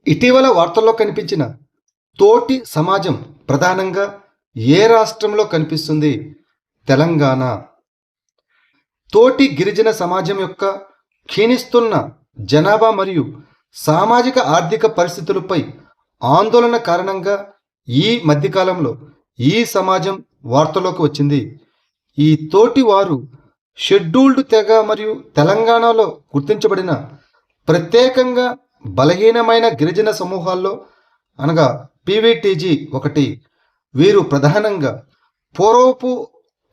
ఇటీవల వార్తల్లో కనిపించిన తోటి సమాజం ప్రధానంగా ఏ రాష్ట్రంలో కనిపిస్తుంది? తెలంగాణ. తోటి గిరిజన సమాజం యొక్క క్షీణిస్తున్న జనాభా మరియు సామాజిక ఆర్థిక పరిస్థితులపై ఆందోళన కారణంగా ఈ మధ్యకాలంలో ఈ సమాజం వార్తల్లోకి వచ్చింది. ఈ తోటి వారు షెడ్యూల్డ్ తెగ మరియు తెలంగాణలో గుర్తించబడిన ప్రత్యేకంగా బలహీనమైన గిరిజన సమూహాల్లో అనగా పీవీటీజీ ఒకటి. వీరు ప్రధానంగా పూర్వపు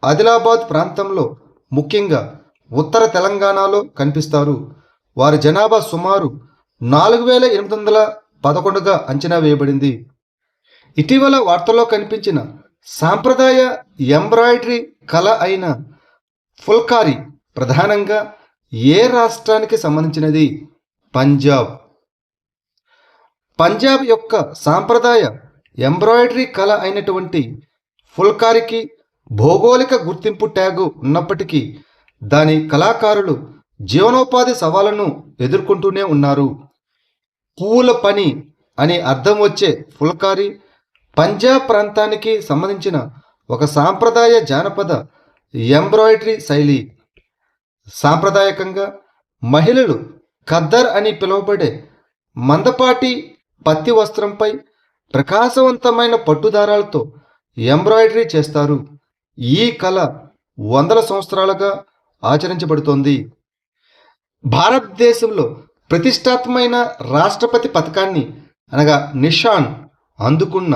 ఆదిలాబాద్ ప్రాంతంలో, ముఖ్యంగా ఉత్తర తెలంగాణలో కనిపిస్తారు. వారి జనాభా సుమారు 4811గా అంచనా వేయబడింది. ఇటీవల వార్తల్లో కనిపించిన సాంప్రదాయ ఎంబ్రాయిడరీ కళ అయిన ఫుల్కారీ ప్రధానంగా ఏ రాష్ట్రానికి సంబంధించినది? పంజాబ్. పంజాబ్ యొక్క సాంప్రదాయ ఎంబ్రాయిడరీ కళ అయినటువంటి ఫుల్కారీకి భౌగోళిక గుర్తింపు ట్యాగు ఉన్నప్పటికీ దాని కళాకారులు జీవనోపాధి సవాళ్లను ఎదుర్కొంటూనే ఉన్నారు. పువ్వుల పని అని అర్థం వచ్చే ఫుల్కారీ పంజాబ్ ప్రాంతానికి సంబంధించిన ఒక సాంప్రదాయ జానపద ఎంబ్రాయిడరీ శైలి. సాంప్రదాయకంగా మహిళలు ఖద్దర్ అని పిలువబడే మందపాటి పత్తి వస్త్రంపై ప్రకాశవంతమైన పట్టుదారాలతో ఎంబ్రాయిడరీ చేస్తారు. ఈ కళ వందల సంవత్సరాలుగా ఆచరించబడుతోంది. భారతదేశంలో ప్రతిష్టాత్మకమైన రాష్ట్రపతి పథకాన్ని అనగా నిషాన్ అందుకున్న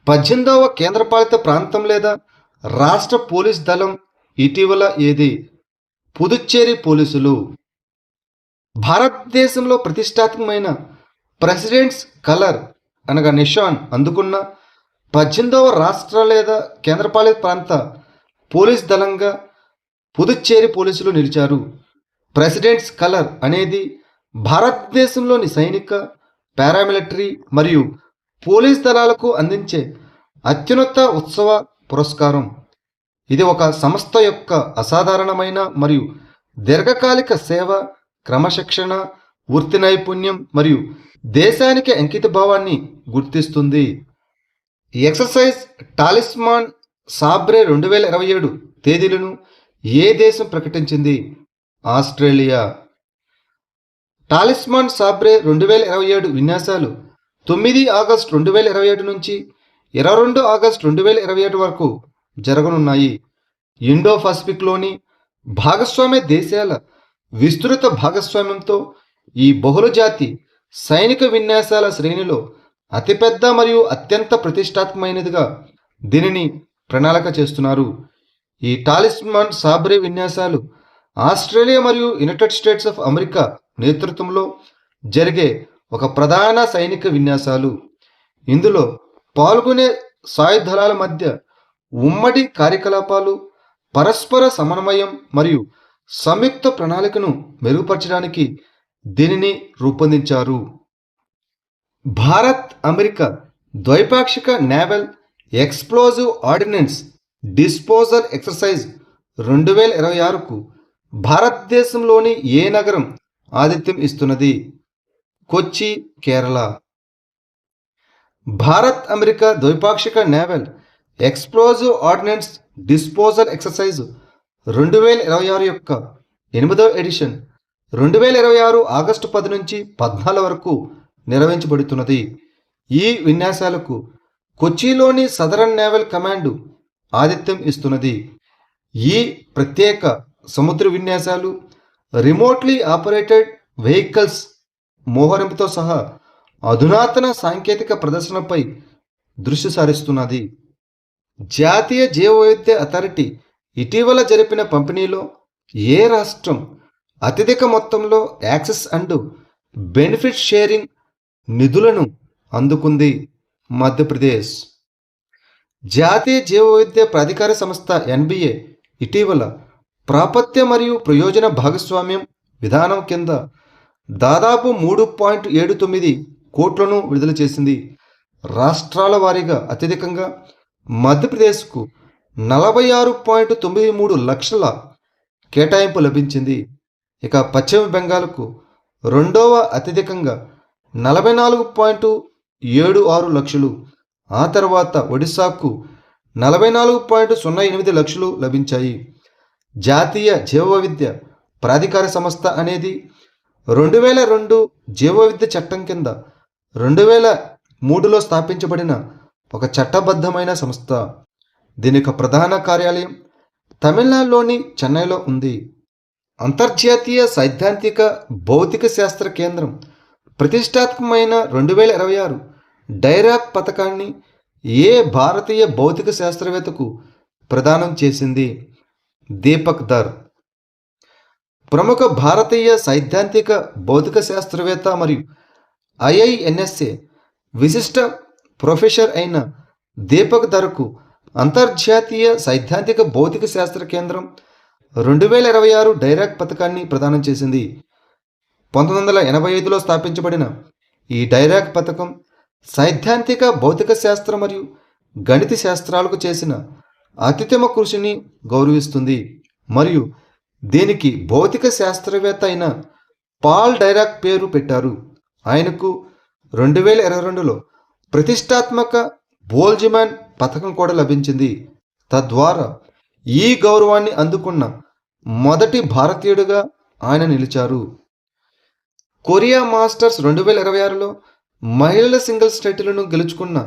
18వ కేంద్రపాలిత ప్రాంతం లేదా రాష్ట్ర పోలీస్ దళం ఇటీవల ఏది? పుదుచ్చేరి పోలీసులు. భారతదేశంలో ప్రతిష్టాత్మకమైన ప్రెసిడెంట్స్ కలర్ అనగా నిషాన్ అందుకున్న 18వ రాష్ట్ర లేదా కేంద్రపాలిత ప్రాంత పోలీస్ దళంగా పుదుచ్చేరి పోలీసులు నిలిచారు. ప్రెసిడెంట్స్ కలర్ అనేది భారతదేశంలోని సైనిక, పారామిలిటరీ మరియు పోలీస్ దళాలకు అందించే అత్యున్నత ఉత్సవ పురస్కారం. ఇది ఒక సంస్థ యొక్క అసాధారణమైన మరియు దీర్ఘకాలిక సేవ, క్రమశిక్షణ, వృత్తి నైపుణ్యం మరియు దేశానికి అంకిత భావాన్ని గుర్తిస్తుంది. ఎక్సర్సైజ్ టాలిస్మాన్ సాబ్రే 2027 తేదీలను ఏ దేశం ప్రకటించింది? ఆస్ట్రేలియా. టాలిస్మాన్ సాబ్రే 2027 విన్యాసాలు 9 ఆగస్టు 2027 నుంచి 22 ఆగస్టు 2027 వరకు జరగనున్నాయి. ఇండో పసిఫిక్లోని భాగస్వామ్య దేశాల విస్తృత భాగస్వామ్యంతో ఈ బహుళజాతి సైనిక విన్యాసాల శ్రేణిలో అతిపెద్ద మరియు అత్యంత ప్రతిష్టాత్మకమైనదిగా దీనిని ప్రణాళిక చేస్తున్నారు. ఈ టాలిస్మాన్ సాబ్రే విన్యాసాలు ఆస్ట్రేలియా మరియు యునైటెడ్ స్టేట్స్ ఆఫ్ అమెరికా నేతృత్వంలో జరిగే ఒక ప్రధాన సైనిక విన్యాసాలు. ఇందులో పాల్గొనే సాయుధ దళాల మధ్య ఉమ్మడి కార్యకలాపాలు, పరస్పర సమన్వయం మరియు సంయుక్త ప్రణాళికను మెరుగుపరచడానికి దీనిని రూపొందించారు. భారత్ అమెరికా ద్వైపాక్షిక naval explosive ordnance disposal exercise 2026కు భారతదేశంలోని ఏ నగరం ఆతిథ్యం ఇస్తున్నది? కొచ్చి, కేరళ. భారత్ అమెరికా ద్వైపాక్షిక naval explosive ordnance disposal exercise 2026 యొక్క 8వ ఎడిషన్ 2026 ఆగస్టు 10 నుంచి 14 వరకు నిర్వహించబడుతున్నది. ఈ విన్యాసాలకు కొచ్చిలోని సదరన్ నేవల్ కమాండ్ ఆతిథ్యం ఇస్తున్నది. ఈ ప్రత్యేక సముద్ర విన్యాసాలు రిమోట్లీ ఆపరేటెడ్ వెహికల్స్ మోహరింపుతో సహా అధునాతన సాంకేతిక ప్రదర్శనపై దృష్టి సారిస్తున్నది. జాతీయ జీవవైవిధ్య అథారిటీ ఇటీవల జరిపిన పంపిణీలో ఏ రాష్ట్రం అత్యధిక మొత్తంలో యాక్సెస్ అండ్ బెనిఫిట్ షేరింగ్ నిధులను అందుకుంది? మధ్యప్రదేశ్. జాతీయ జీవవైవిధ్య ప్రాధికార సంస్థ ఎన్బిఏ ఇటీవల ప్రాప్యత మరియు ప్రయోజన భాగస్వామ్యం విధానం కింద దాదాపు 3.79 కోట్లను విడుదల చేసింది. రాష్ట్రాల వారీగా అత్యధికంగా మధ్యప్రదేశ్కు 46.93 లక్షల కేటాయింపు లభించింది. ఇక పశ్చిమ బెంగాల్కు రెండవ అత్యధికంగా 44.76 లక్షలు. ఆ తర్వాత ఒడిశాకు 44.08 లక్షలు లభించాయి. జాతీయ జీవవైవిధ్య ప్రాధికార సంస్థ అనేది 2002 జీవవైవిధ్య చట్టం కింద 2003లో స్థాపించబడిన ఒక చట్టబద్ధమైన సంస్థ. దీని యొక్క ప్రధాన కార్యాలయం తమిళనాడులోని చెన్నైలో ఉంది. అంతర్జాతీయ సైద్ధాంతిక భౌతిక శాస్త్ర కేంద్రం ప్రతిష్టాత్మకమైన 2026 డైరాక్ పథకాన్ని ఏ భారతీయ భౌతిక శాస్త్రవేత్తకు ప్రదానం చేసింది? దీపక్ ధర్. ప్రముఖ భారతీయ సైద్ధాంతిక భౌతిక శాస్త్రవేత్త మరియు IINSA విశిష్ట ప్రొఫెసర్ అయిన దీపక్ ధర్కు అంతర్జాతీయ సైద్ధాంతిక భౌతిక శాస్త్ర కేంద్రం 2026 డైరాక్ పథకాన్ని ప్రదానం చేసింది. 1985లో స్థాపించబడిన ఈ డైరాక్ పథకం సైద్ధాంతిక భౌతిక శాస్త్రం మరియు గణిత శాస్త్రాలకు చేసిన అత్యుత్తమ కృషిని గౌరవిస్తుంది మరియు దీనికి భౌతిక శాస్త్రవేత్త అయిన పాల్ డైరాక్ పేరు పెట్టారు. ఆయనకు 2022లో ప్రతిష్టాత్మక బోల్జిమాన్ పథకం కూడా లభించింది. తద్వారా ఈ గౌరవాన్ని అందుకున్న మొదటి భారతీయుడిగా ఆయన నిలిచారు. కొరియా మాస్టర్స్ 2026లో మహిళల సింగిల్స్ టైటిల్ను గెలుచుకున్న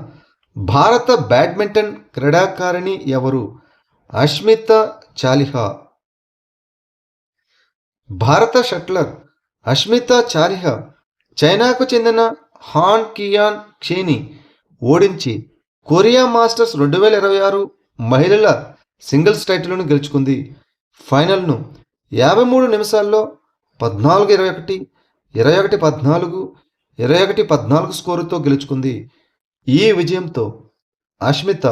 భారత బ్యాడ్మింటన్ క్రీడాకారిణి ఎవరు? అష్మితా చాలిహా. భారత షట్లర్ అష్మితా చాలిహా చైనాకు చెందిన హాన్ కియాన్ క్షీని ఓడించి కొరియా మాస్టర్స్ 2026 మహిళల సింగిల్స్ టైటిల్ను గెలుచుకుంది. ఫైనల్ను 53 నిమిషాల్లో 14-21, 21-14, 21-14 స్కోరుతో గెలుచుకుంది. ఈ విజయంతో అష్మిత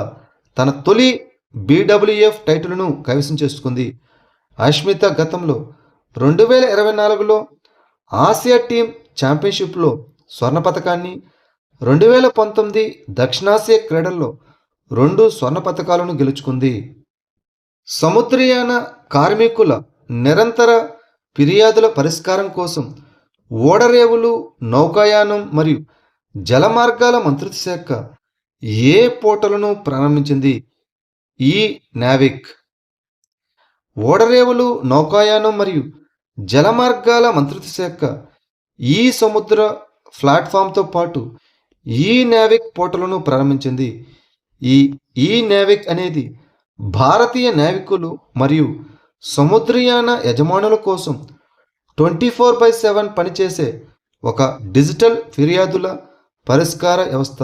తన తొలి BWF టైటిల్ను కైవసం చేసుకుంది. అష్మిత గతంలో 2024లో ఆసియా టీమ్ ఛాంపియన్షిప్లో స్వర్ణ పతకాన్ని, 2019 దక్షిణాసియా క్రీడల్లో 2 స్వర్ణ పతకాలను గెలుచుకుంది. సముద్రయాన కార్మికుల నిరంతర ఫిర్యాదుల పరిష్కారం కోసం ఓడరేవులు, నౌకాయానం మరియు జలమార్గాల మంత్రిత్వ శాఖ ఏ పోర్టల్ను ప్రారంభించింది? ఈ నావిక్. ఓడరేవులు, నౌకాయానం మరియు జలమార్గాల మంత్రిత్వ శాఖ ఈ సముద్ర ప్లాట్ఫామ్తో పాటు ఈ నావిక్ పోర్టల్ను ప్రారంభించింది. ఈ నావిక్ అనేది భారతీయ నావికులు మరియు సముద్రయాన యజమానుల కోసం 24/7 పనిచేసే ఒక డిజిటల్ ఫిర్యాదుల పరిష్కార వ్యవస్థ.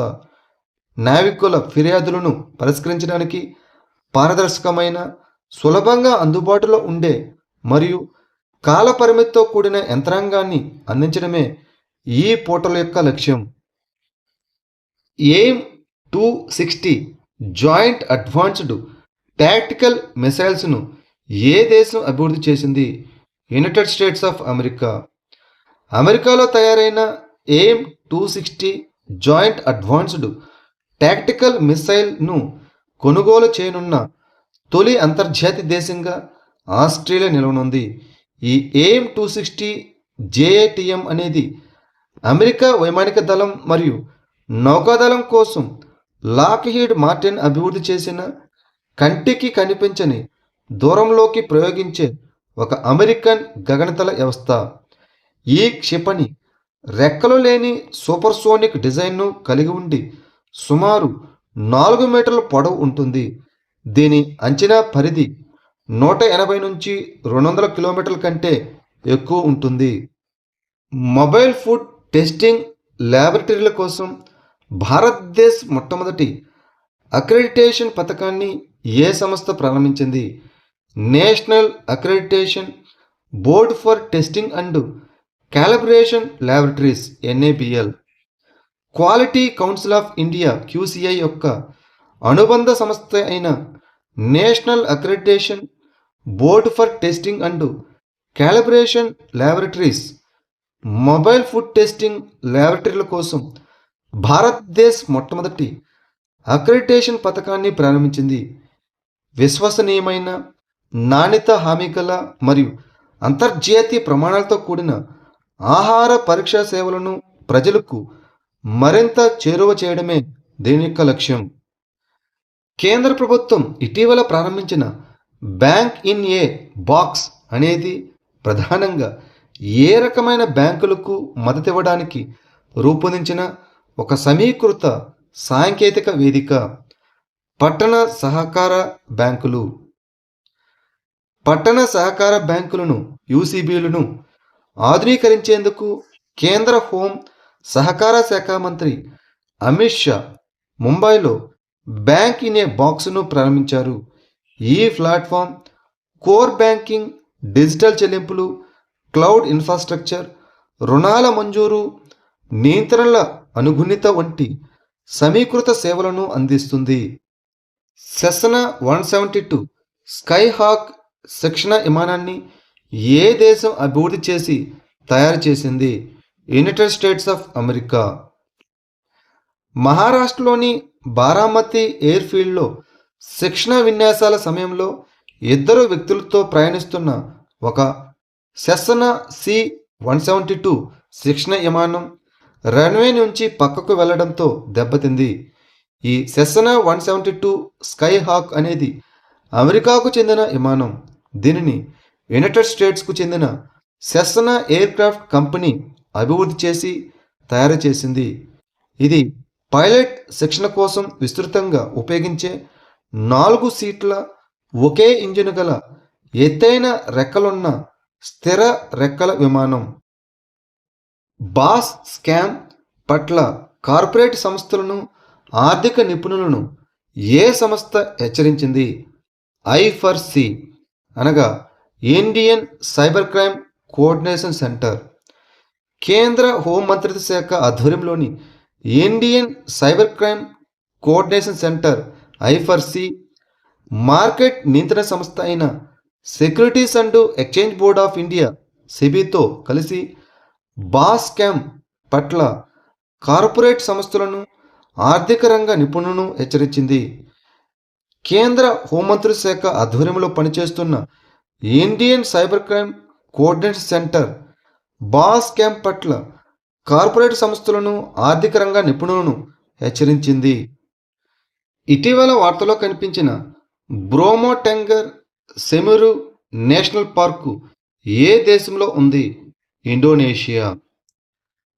నావికుల ఫిర్యాదులను పరిష్కరించడానికి పారదర్శకమైన, సులభంగా అందుబాటులో ఉండే మరియు కాల పరిమితితో కూడిన యంత్రాంగాన్ని అందించడమే ఈ పోర్టల్ యొక్క లక్ష్యం. AIM-260 జాయింట్ అడ్వాన్స్డ్ టాక్టికల్ మిసైల్స్ను ఏ దేశం అభివృద్ధి చేసింది? United states of America. అమెరికాలో తయారైన AIM-260 జాయింట్ అడ్వాన్స్డ్ టాక్టికల్ మిసైల్ను కొనుగోలు చేయనున్న తొలి అంతర్జాతీయ దేశంగా ఆస్ట్రేలియా నిలవనుంది. ఈ AIM-260 JATM అనేది అమెరికా వైమానిక దళం మరియు నౌకాదళం కోసం లాక్హీడ్ మార్టిన్ అభివృద్ధి చేసిన కంటికి కనిపించని దూరంలోకి ప్రయోగించే ఒక అమెరికన్ గగనతల వ్యవస్థ. ఈ క్షిపణి రెక్కలు లేని సూపర్సోనిక్ డిజైన్ను కలిగి ఉండి సుమారు 4 మీటర్ల పొడవు ఉంటుంది. దీని అంచనా పరిధి 180 నుంచి 200 కిలోమీటర్ల కంటే ఎక్కువ ఉంటుంది. మొబైల్ ఫుడ్ టెస్టింగ్ ల్యాబొరేటరీల కోసం భారతదేశ మొట్టమొదటి అక్రెడిటేషన్ పథకాన్ని ఏ సంస్థ ప్రారంభించింది? National accreditation board for testing and calibration laboratories NABL. Quality council of India QCI యొక్క అనుబంధ సంస్థ అయిన national accreditation board for testing and calibration laboratories mobile food testing ల్యాబొరేటరీల కోసం భారతదేశ్ మొట్టమొదటి అక్రెడిటేషన్ పథకాన్ని ప్రారంభించింది. విశ్వసనీయమైన, నాణ్యత హామీ గల మరియు అంతర్జాతీయ ప్రమాణాలతో కూడిన ఆహార పరీక్షా సేవలను ప్రజలకు మరింత చేరువ చేయడమే దీని యొక్క లక్ష్యం. కేంద్ర ప్రభుత్వం ఇటీవల ప్రారంభించిన బ్యాంక్ ఇన్ ఏ బాక్స్ అనేది ప్రధానంగా ఏ రకమైన బ్యాంకులకు మద్దతివ్వడానికి రూపొందించిన ఒక సమీకృత సాంకేతిక వేదిక. పట్టణ సహకార బ్యాంకులు. పట్టణ సహకార బ్యాంకులను యూసీబీలను ఆధునీకరించేందుకు కేంద్ర హోం సహకార శాఖ మంత్రి అమిత్ షా ముంబైలో బ్యాంక్ ఇన్ ఏ బాక్స్ను ప్రారంభించారు. ఈ ప్లాట్ఫామ్ కోర్ బ్యాంకింగ్, డిజిటల్ చెల్లింపులు, క్లౌడ్ ఇన్ఫ్రాస్ట్రక్చర్, రుణాల మంజూరు, నియంత్రణల అనుగుణ్యత వంటి సమీకృత సేవలను అందిస్తుంది. సెసనా 172 స్కైహాక్ శిక్షణ విమానాన్ని ఏ దేశం అభివృద్ధి చేసి తయారు చేసింది? United states of America. మహారాష్ట్రలోని బారామతి ఎయిర్ఫీల్డ్లో శిక్షణ విన్యాసాల సమయంలో ఇద్దరు వ్యక్తులతో ప్రయాణిస్తున్న ఒక సెసనా C-172 శిక్షణ విమానం రన్వే నుంచి పక్కకు వెళ్లడంతో దెబ్బతింది. ఈ సెసనా 172 స్కైహాక్ అనేది అమెరికాకు చెందిన విమానం. దీనిని యునైటెడ్ స్టేట్స్కు చెందిన సెసనా ఎయిర్క్రాఫ్ట్ కంపెనీ అభివృద్ధి చేసి తయారు చేసింది. ఇది పైలట్ శిక్షణ కోసం విస్తృతంగా ఉపయోగించే 4 సీట్ల ఒకే ఇంజిన్ గల ఎత్తైన రెక్కలున్న స్థిర రెక్కల విమానం. బాస్ స్కామ్ పట్ల కార్పొరేట్ సంస్థలను, ఆర్థిక నిపుణులను ఏ సంస్థ హెచ్చరించింది? I4C అనగా Indian cyber crime coordination centre. కేంద్ర హోంమంత్రిత్వ శాఖ ఆధ్వర్యంలోని Indian cyber crime coordination centre I4C market నియంత్రణ సంస్థ అయిన securities and exchange board of India సెబీతో కలిసి బాస్ స్కామ్ పట్ల కార్పొరేట్ సంస్థలను, ఆర్థిక రంగ నిపుణులను హెచ్చరించింది. కేంద్ర హోంమంత్రిత్వ శాఖ ఆధ్వర్యంలో పనిచేస్తున్న Indian cyber crime coordination centre boss scam పట్ల కార్పొరేట్ సంస్థలను, ఆర్థిక రంగ నిపుణులను హెచ్చరించింది. ఇటీవల వార్తలో కనిపించిన బ్రోమో టెంగర్ సెమిరు నేషనల్ పార్కు ఏ దేశంలో ఉంది? ఇండోనేషియా.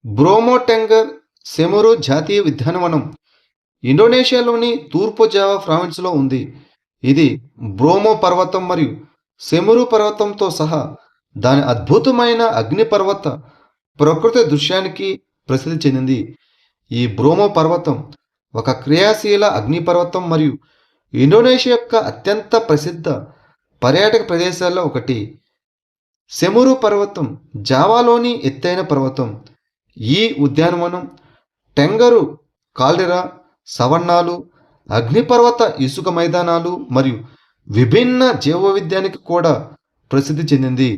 బ్రోమో టెంగర్ సెమిరు జాతీయ ఉద్యానవనం ఇండోనేషియాలోని తూర్పు జావా ప్రావిన్స్లో ఉంది. ఇది బ్రోమో పర్వతం మరియు సెమిరు పర్వతంతో సహా దాని అద్భుతమైన అగ్నిపర్వత ప్రకృతి దృశ్యానికి ప్రసిద్ధి చెందింది. ఈ బ్రోమో పర్వతం ఒక క్రియాశీల అగ్నిపర్వతం మరియు ఇండోనేషియా యొక్క అత్యంత ప్రసిద్ధ పర్యాటక ప్రదేశాల్లో ఒకటి. సెమిరు పర్వతం జావాలోని ఎత్తైన పర్వతం. ఈ ఉద్యానవనం టెంగరు కాల్డెరా, సవన్నాలు, అగ్నిపర్వత ఇసుక మైదానాలు మరియు విభిన్న జీవవైవిధ్యానికి కూడా ప్రసిద్ధి చెందింది.